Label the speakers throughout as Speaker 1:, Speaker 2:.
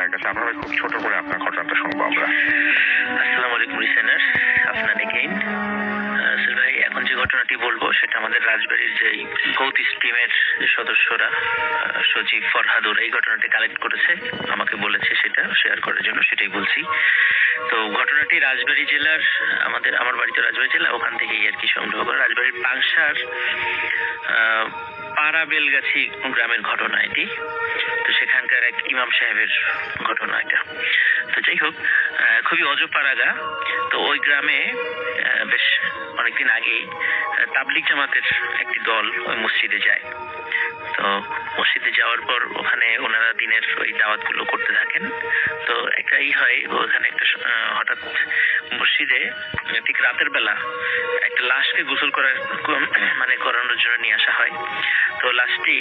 Speaker 1: ভাইয়ের কাছে। আপনারা খুব ছোট করে আপনার ঘটনাটা শুনবো আমরা।
Speaker 2: আসসালামু আলাইকুম লিসেনার, আপনার এগেইন। আসল ভাই, এখন যে ঘটনাটি বলবো সেটা আমাদের রাজবাড়ির যে গৌতি স্ট্রিমের সদস্যরা সজীব, ফরহাদুর এই ঘটনাটি কালেক্ট করেছে, আমাকে বলেছে সেটা শেয়ার করার জন্য, সেটাই বলছি। তো ঘটনাটি রাজবাড়ী জেলার, আমার বাড়ি তো রাজবাড়ী জেলা, ওখান থেকেই আর কি সংগ্রহ করা। রাজবাড়ির পাংশার পাড়া বেলগাছি গ্রামের ঘটনা এটি। তো সেখানকার এক ইমাম সাহেবের ঘটনা এটা। তো যাই হোক, খুবই অজপাড়াগা। তো ওই গ্রামে বেশ অনেকদিন আগে তাবলিগ জামাতের একটি দল ওই মসজিদে যায়। তো মসজিদে যাওয়ার পর ওখানে ওনারা দিনের ওই দাওয়াতগুলো করতে থাকেন। তো একটাই হয়, ওখানে একটা হঠাৎ মসজিদে ঠিক রাতের বেলা একটা লাশকে গোসল করানোর জন্য নিয়ে আসা হয়। তো লাশটি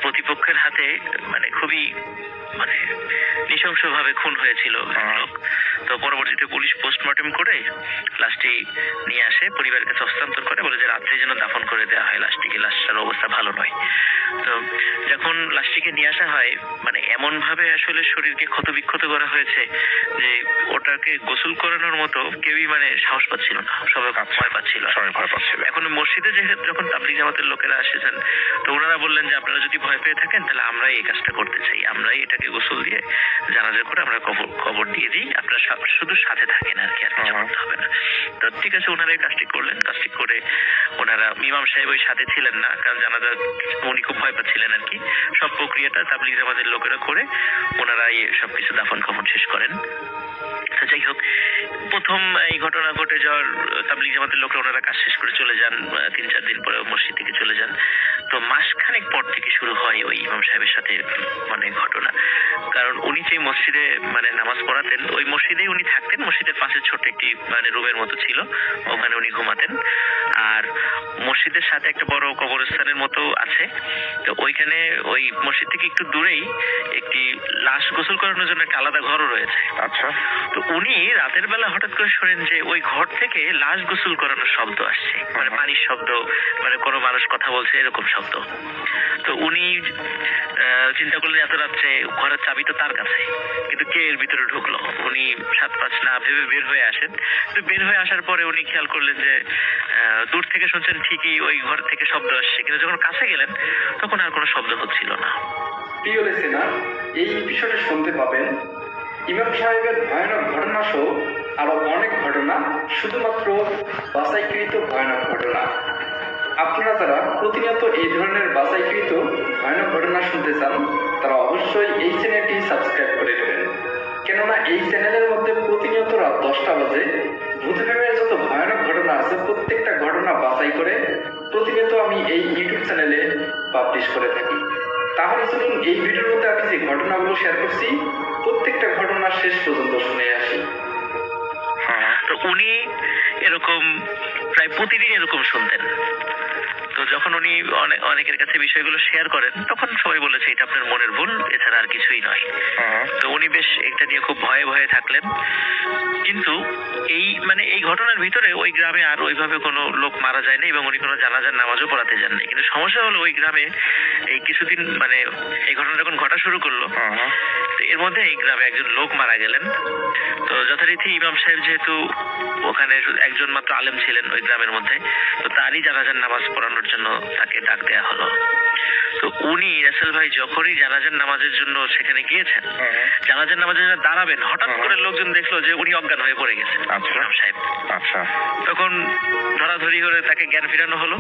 Speaker 2: প্রতিপক্ষের হাতে খুবই নৃশংসভাবে খুন হয়েছিল লোক। তো পরবর্তীতে পুলিশ পোস্টমর্টেম করে লাশটি নিয়ে আসে, পরিবারের কাছে হস্তান্তর করে, বলে যে রাত্রে যেন দাফন করে দেওয়া হয় লাশটিকে, লাশটার অবস্থা ভালো নয়। তো যখন লাশটিকে নিয়ে আসা হয়, এমন ভাবে আসলে শরীরকে ক্ষতবিক্ষত করা হয়েছে যে ওটাকে গোসল করানোর মতো কেউই সাহস পাচ্ছিল না, সবাই ভয় পাচ্ছিল। এখন মসজিদে যখন তাবলিগ জামাতের লোকেরা আসেছেন, তো ওনারা বললেন যে আপনারা যদি ভয় পেয়ে থাকেন তাহলে আমরাই এই কাজটা করতে চাই, আমরাই এটাকে গোসল দিয়ে জানাজা করে আমরা কবর দিয়ে দিই, আপনারা শুধু সাথে থাকেন আর কি, আর কিছু করতে হবে না। তো ঠিক আছে, ওনারা এই কাজটি করলেন। কাজটি করে ওনারা, ইমাম সাহেব ওই সাথে ছিলেন না, কারণ জানাজা উনি খুব ভয় পাচ্ছিলেন আর কি। সব প্রক্রিয়াটা তাবলিগ জামাতের লোকেরা করে ওনারা সবকিছু দাফন কাফন শেষ করেন। তো যাই হোক, প্রথম এই ঘটনা ঘটে যাওয়ার তাবলিগ জামাতের লোকরা ওনারা কাজ শেষ করে চলে যান, 3-4 দিন পরে মসজিদ থেকে চলে যান। তো মাসখানেক পর থেকে শুরু হয় ওই ইমাম সাহেবের সাথে ঘটনা। কারণ উনি যে মসজিদে নামাজ পড়াতেন, ওই মসজিদেই উনি থাকতেন। মসজিদের পাশে ছোট একটি রুমের মতো ছিল, ওখানে উনি ঘুমাতেন। আর মসজিদের সাথে একটা বড় কবরস্থানের মতো আছে। তো ওইখানে ওই মসজিদ থেকে একটু দূরেই একটি লাশ গোসল করানোর জন্য একটা আলাদা ঘরও রয়েছে।
Speaker 1: আচ্ছা।
Speaker 2: তো উনি রাতের বেলা হঠাৎ করে শোনেন যে ওই ঘর থেকে লাশ গোসল করানোর শব্দ আসছে, পানির শব্দ, কোনো মানুষ কথা বলছে এরকম শব্দ। তো উনি চিন্তা করলেন এত রাত্রে ঘরের চাবি তো তার কাছে, কিন্তু কে এর ভিতরে ঢুকলো। উনি 7-5 না ভেবে বের হয়ে আসেন। তো বের হয়ে আসার পরে উনি খেয়াল করলেন যে দূর থেকে শুনছেন ঠিকই ওই ঘর থেকে শব্দ আসছে, কিন্তু যখন কাছে গেলেন তখন আর কোনো শব্দ হচ্ছিল না।
Speaker 3: প্রিয় লিসেনার, এই এপিসোডে শুনতে পাবেন ইমাম সাহেবের ভয়ানক ঘটনা সহ আরো অনেক ঘটনা, শুধুমাত্র বাছাইকৃত ভয়ানক ঘটনা। আপনারা যারা প্রতিনিয়ত এই ধরনের বাছাইকৃত ভয়ানক ঘটনা শুনতে চান, তারা অবশ্যই এই চ্যানেলটি সাবস্ক্রাইব করে নেবেন। কেননা এই চ্যানেলের মধ্যে প্রতিনিয়ত রাত 10টা বাজে ভূতপ্রেমের যত ভয়ানক ঘটনা আছে, প্রত্যেকটা ঘটনা বাছাই করে প্রতিনিয়ত আমি এই ইউটিউব চ্যানেলে পাবলিশ করে থাকি। তাহলে চলুন এই ভিডিওর মধ্যে আমি যে ঘটনাগুলো শেয়ার করছি, প্রত্যেকটা ঘটনা শেষ পর্যন্ত শুনে আসি।
Speaker 2: তো উনি এরকম প্রায় প্রতিদিন এরকম শুনতেন। তো যখন উনি অনেকের কাছে বিষয়গুলো শেয়ার করেন, তখন সবাই বলেছে এটা আপনার মনের ভুল, এছাড়া আর কিছুই নয়। তো উনি বেশ এটা নিয়ে খুব ভয়ে ভয়ে থাকলেন। কিন্তু এই ঘটনার ভিতরে ওই গ্রামে আর ওইভাবে কোনো লোক মারা যায়নি, এবং উনি কোনো জানাজার নামাজও পড়াতে যাননি। কিন্তু সমস্যা হলো ওই গ্রামে এই কিছুদিন এই ঘটনা যখন ঘটা শুরু করলো, তো এর মধ্যে এই গ্রামে একজন লোক মারা গেলেন। তো যথারীতি ইমাম সাহেব যেহেতু ওখানে একজন মাত্র আলেম ছিলেন ওই গ্রামের মধ্যে, তো তারই জানাজার নামাজ পড়ানোর জন্য তাকে ডাক দেয়া হলো। তো উনি রাসেল ভাই যখনই জানাজার নামাজের জন্য সেখানে গিয়েছেন, জানাজার নামাজের জন্য দাঁড়াবেন, হঠাৎ করে লোকজন দেখলো যে উনি অজ্ঞান হয়ে পড়ে গেছেন। ইমাম সাহেব তখন ধরাধরি করে তাকে জ্ঞান ফেরানো হলো।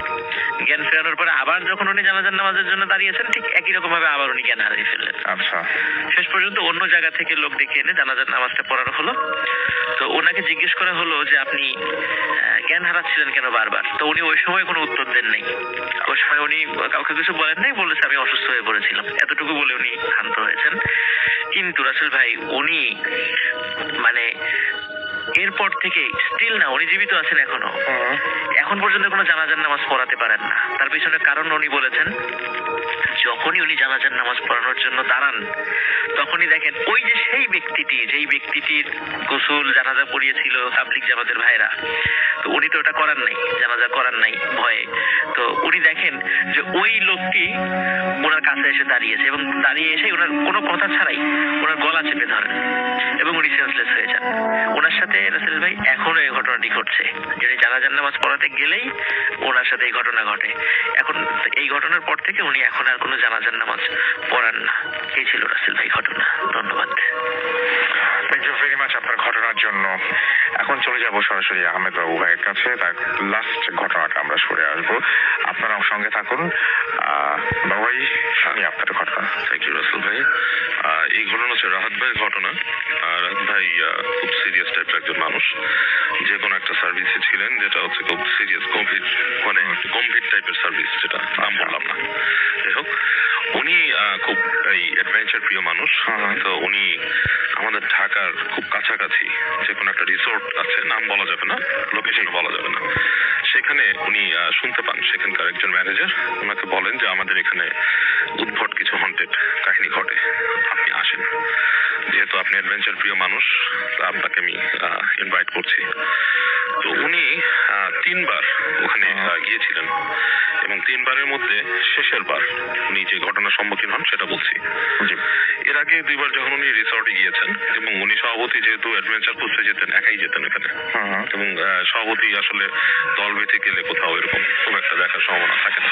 Speaker 2: জ্ঞান ফেরানোর পরে আবার যখন উনি জানাজার নামাজের জন্য দাঁড়িয়েছেন, ঠিক একই রকম ভাবে আবার উনি জ্ঞান হারিয়ে ফেললেন। শেষ পর্যন্ত অন্য জায়গা থেকে লোক ডেকে এনে জানাজার নামাজটা পড়ানো হলো। তো ওনাকে জিজ্ঞেস করা হলো যে আপনি জ্ঞান হারাচ্ছিলেন কেন বারবার। তো উনি ওই সময় কোনো উত্তর দেন নাই। ওই সময় উনি কাউকে কিছু বলেন নাই, বলেছে আমি অসুস্থ হয়ে পড়েছিলাম, এতটুকু বলে উনি ক্ষান্ত হয়েছেন। কিন্তু রাসেল ভাই উনি এরপর থেকে স্টিল না, উনি জীবিত আছেন এখনো, এখন পর্যন্ত কোনো জানাজার নামাজ পড়াতে পারেন না। তার পিছনে কারণ উনি বলেছেন, যখনই উনি জানাজার নামাজ পড়ানোর জন্য দাঁড়ান, তখনই দেখেন ওই যে সেই ব্যক্তিটি, যেই ব্যক্তিটির গোসল জানাজা পড়িয়েছিল তাবলিগ জামাতের ভাইরা, তো উনি তো ওটা করার নাই, জানাজা করার নাই ভয়ে। তো উনি দেখেন যে ওই লোকটি ওনার কাছে এসে দাঁড়িয়েছে এবং দাঁড়িয়ে এসে ওনার কোনো কথা ছাড়াই ওনার গলা চেপে ধরেন এবং উনি সেন্সলেস হয়ে যান। ওনার সাথে রাসেল ভাই এখনো এই ঘটনাটি ঘটছে, যিনি জানাজার নামাজ পড়াতে গেলেই ওনার সাথে এই ঘটনা ঘটে। এখন এই ঘটনার পর থেকে উনি এখন আর কোনো জানাজার নামাজ পড়ান না। এই ছিল রাসেল ভাই ঘটনা। ধন্যবাদ।
Speaker 1: থ্যাংক ইউ ভেরি মাচ আপনার ঘটনার জন্য। এখন চলে যাব সরাসরি আহমেদ বাবু ভাইয়ের কাছে, তার লাস্ট ঘটনাটা আমরা সরে আসবো। আপনারা সঙ্গে থাকুন। বাবু ভাই, আমি আপনার ঘটনা।
Speaker 4: থ্যাংক ইউ রাসেল ভাই। এই ঘটনা হচ্ছে রাহাত ভাইয়ের ঘটনা। রাহাত ভাই খুব সিরিয়াস টাইপের একজন মানুষ, যে কোনো একটা সার্ভিসে ছিলেন যেটা হচ্ছে খুব সিরিয়াস গম্ভীর, মানে গম্ভীর টাইপের সার্ভিস, যেটা নাম বললাম না। যাই হোক, উনি খুব এই অ্যাডভেঞ্চার প্রিয় মানুষ। তো উনি আমাদের ঢাকার খুব কাছাকাছি যে কোনো একটা রিসোর্ট আছে, নাম বলা যাবে না, লোকেশন বলা যাবে না, সেখানে উনি শুনতে পান সেখানকার একজন ম্যানেজার ওনাকে বলেন যে আমাদের এখানে উদ্ভট কিছু হন্টেড কাহিনী ঘটে, আপনি আসেন। যেহেতু আপনি অ্যাডভেঞ্চার প্রিয় মানুষ, তা আপনাকে আমি ইনভাইট করছি। তো উনি 3 বার ওখানে গিয়েছিলেন এবং 3 বারের মধ্যে শেষের বার উনি যে ঘটনার সম্মুখীন হন সেটা বলছি। এর আগে 2 বার যখন উনি রিসর্টে গিয়েছেন, এবং উনি সভাপতি যেহেতু অ্যাডভেঞ্চার করতে যেতেন, একাই যেতেন এখানে, এবং সভাপতি আসলে দল বেঁধে গেলে কোথাও এরকম খুব একটা দেখার সম্ভাবনা থাকে না।